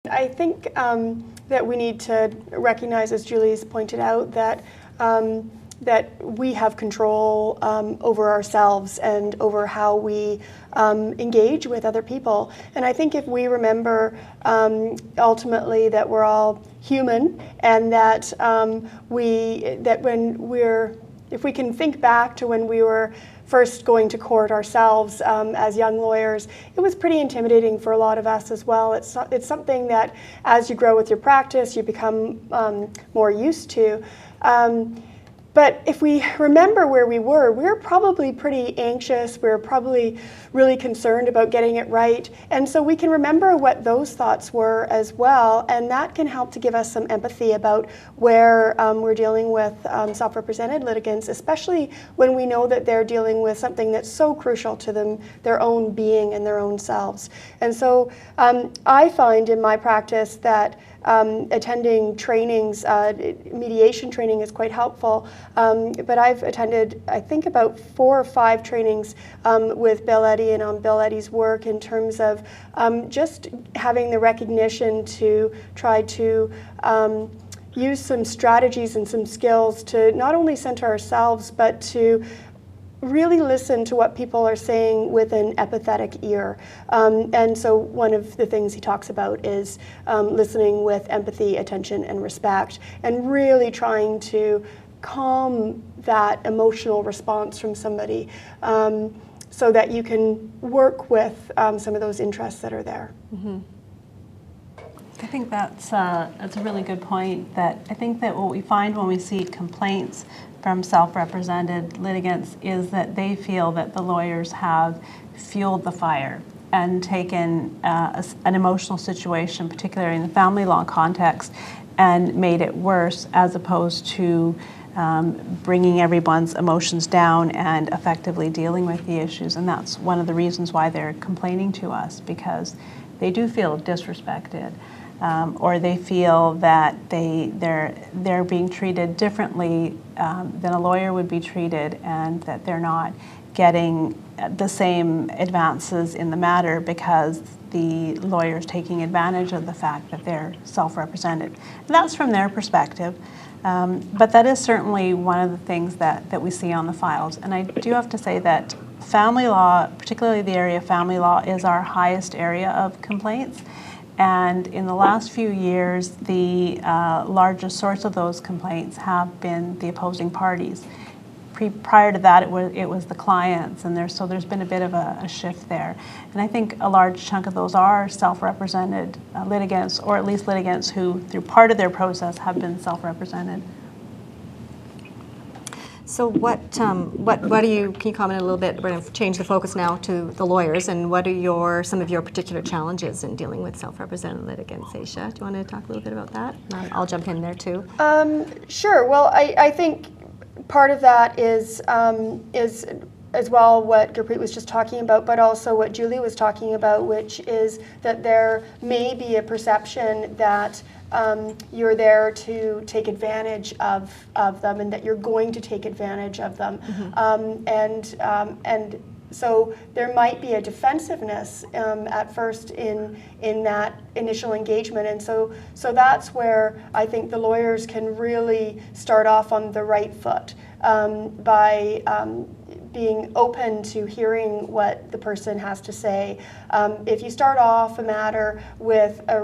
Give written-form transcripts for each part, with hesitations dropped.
I think that we need to recognize, as Julie's pointed out, that that we have control over ourselves and over how we engage with other people. And I think if we remember ultimately that we're all human, and that if we can think back to when we were first going to court ourselves as young lawyers, it was pretty intimidating for a lot of us as well. It's something that as you grow with your practice, you become more used to. But if we remember where we were probably pretty anxious. We were probably really concerned about getting it right. And so we can remember what those thoughts were as well. And that can help to give us some empathy about where we're dealing with self-represented litigants, especially when we know that they're dealing with something that's so crucial to them, their own being and their own selves. And so I find in my practice that attending trainings, mediation training is quite helpful, but I've attended, I think, about 4 or 5 trainings with Bill Eddy and on Bill Eddy's work in terms of just having the recognition to try to use some strategies and some skills to not only center ourselves, but to really listen to what people are saying with an empathetic ear. And so one of the things he talks about is listening with empathy, attention, and respect, and really trying to calm that emotional response from somebody so that you can work with some of those interests that are there. Mm-hmm. I think that's a really good point. That I think that what we find when we see complaints from self-represented litigants is that they feel that the lawyers have fueled the fire and taken an emotional situation, particularly in the family law context, and made it worse, as opposed to bringing everyone's emotions down and effectively dealing with the issues. And that's one of the reasons why they're complaining to us, because they do feel disrespected. Or they feel that they're being treated differently than a lawyer would be treated, and that they're not getting the same advances in the matter because the lawyer's taking advantage of the fact that they're self-represented. And that's from their perspective. But that is certainly one of the things that we see on the files. And I do have to say that family law, particularly the area of family law, is our highest area of complaints. And in the last few years, the largest source of those complaints have been the opposing parties. Prior to that, it was the clients, and there's been a bit of a shift there. And I think a large chunk of those are self-represented litigants, or at least litigants who, through part of their process, have been self-represented. So what do you, can you comment a little bit, we're going to change the focus now to the lawyers, and what are some of your particular challenges in dealing with self-represented litigants? Aisha, do you want to talk a little bit about that? I'll jump in there too. Sure. Well, I think part of that is as well what Gurpreet was just talking about, but also what Julie was talking about, which is that there may be a perception that you're there to take advantage of them, and that you're going to take advantage of them. Mm-hmm. And so there might be a defensiveness at first in that initial engagement, and so that's where I think the lawyers can really start off on the right foot by being open to hearing what the person has to say. If you start off a matter with a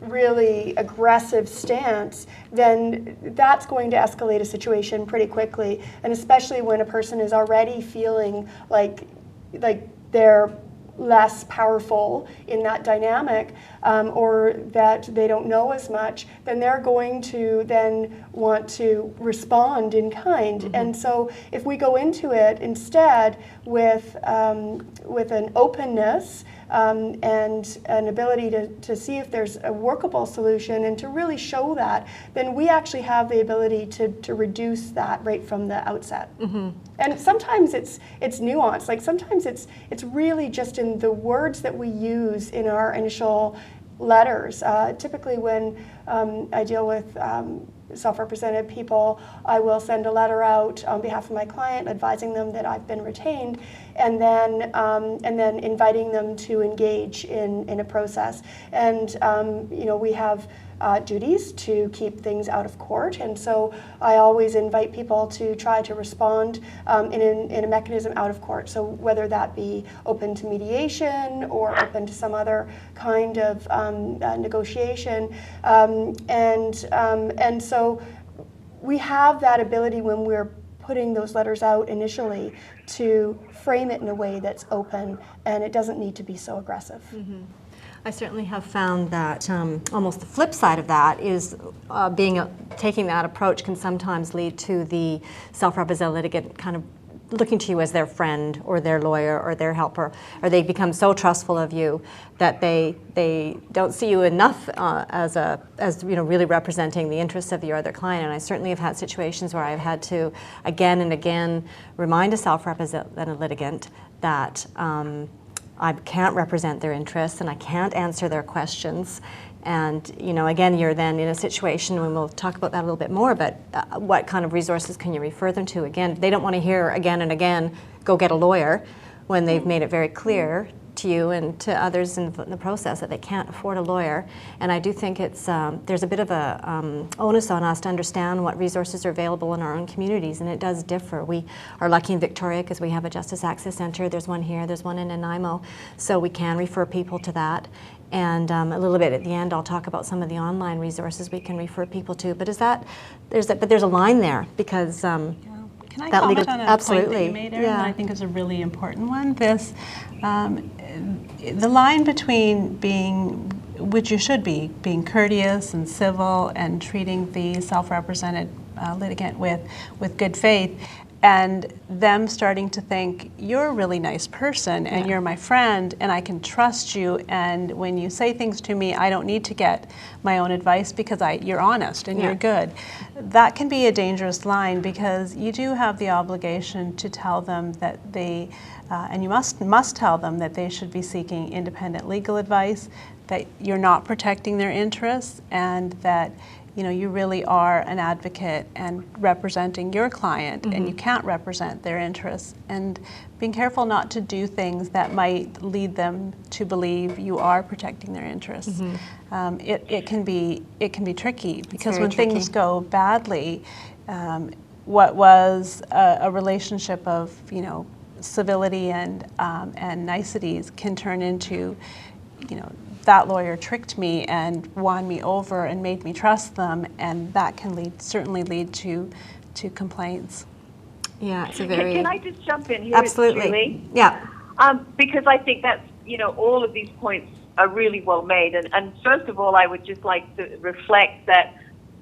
really aggressive stance, then that's going to escalate a situation pretty quickly, and especially when a person is already feeling like they're less powerful in that dynamic, or that they don't know as much, then they're going to then want to respond in kind. Mm-hmm. And so if we go into it instead with an openness and an ability to see if there's a workable solution and to really show that, then we actually have the ability to reduce that right from the outset. Mm-hmm. And sometimes it's nuanced. Like sometimes it's really just in the words that we use in our initial letters. Typically when I deal with self-represented people, I will send a letter out on behalf of my client advising them that I've been retained, and then inviting them to engage in a process. And we have duties to keep things out of court, and so I always invite people to try to respond in a mechanism out of court. So whether that be open to mediation or open to some other kind of negotiation, and so we have that ability when we're putting those letters out initially to frame it in a way that's open, and it doesn't need to be so aggressive. Mm-hmm. I certainly have found that almost the flip side of that is taking that approach can sometimes lead to the self-represented litigant kind of looking to you as their friend or their lawyer or their helper, or they become so trustful of you that they don't see you enough as really representing the interests of your other client. And I certainly have had situations where I've had to again and again remind a self-represented litigant that I can't represent their interests and I can't answer their questions. And again, you're then in a situation, and we'll talk about that a little bit more, but what kind of resources can you refer them to? Again, they don't want to hear again and again, go get a lawyer, when they've made it very clear to you and to others in the process that they can't afford a lawyer. And I do think there's a bit of a onus on us to understand what resources are available in our own communities, and it does differ. We are lucky in Victoria because we have a Justice Access Center. There's one here, there's one in Nanaimo, so we can refer people to that. And a little bit at the end, I'll talk about some of the online resources we can refer people to. But there's a line there because Can I comment on a point that you made, Erin, that I think is a really important one? This, the line between which you should be, being courteous and civil and treating the self-represented litigant with good faith, and them starting to think, you're a really nice person and you're my friend and I can trust you, and when you say things to me, I don't need to get my own advice because you're honest and you're good. That can be a dangerous line because you do have the obligation to tell them that and you must tell them that they should be seeking independent legal advice, that you're not protecting their interests, and that you really are an advocate and representing your client, and you can't represent their interests, and being careful not to do things that might lead them to believe you are protecting their interests. It can be tricky because when things go badly, what was a relationship of civility and niceties can turn into that lawyer tricked me and won me over and made me trust them, and that can certainly lead to complaints. Yeah, it's a very... Can I just jump in here? Absolutely. Julie? Yeah. Because I think that's, all of these points are really well made. And first of all, I would just like to reflect that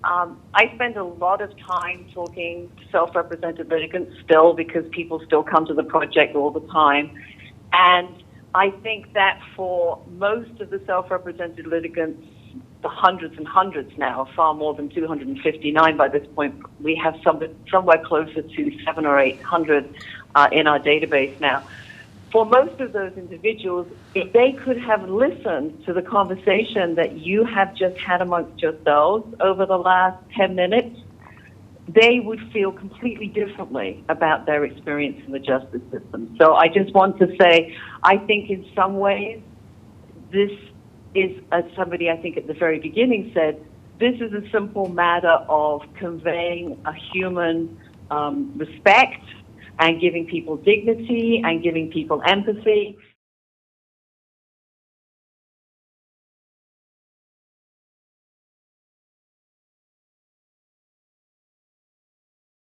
I spend a lot of time talking to self-represented litigants still, because people still come to the project all the time. And I think that for most of the self-represented litigants, the hundreds and hundreds now, far more than 259 by this point, we have somewhere closer to 700 or 800 in our database now. For most of those individuals, if they could have listened to the conversation that you have just had amongst yourselves over the last 10 minutes, they would feel completely differently about their experience in the justice system. So I just want to say, I think in some ways, this is, as somebody I think at the very beginning said, this is a simple matter of conveying a human respect and giving people dignity and giving people empathy.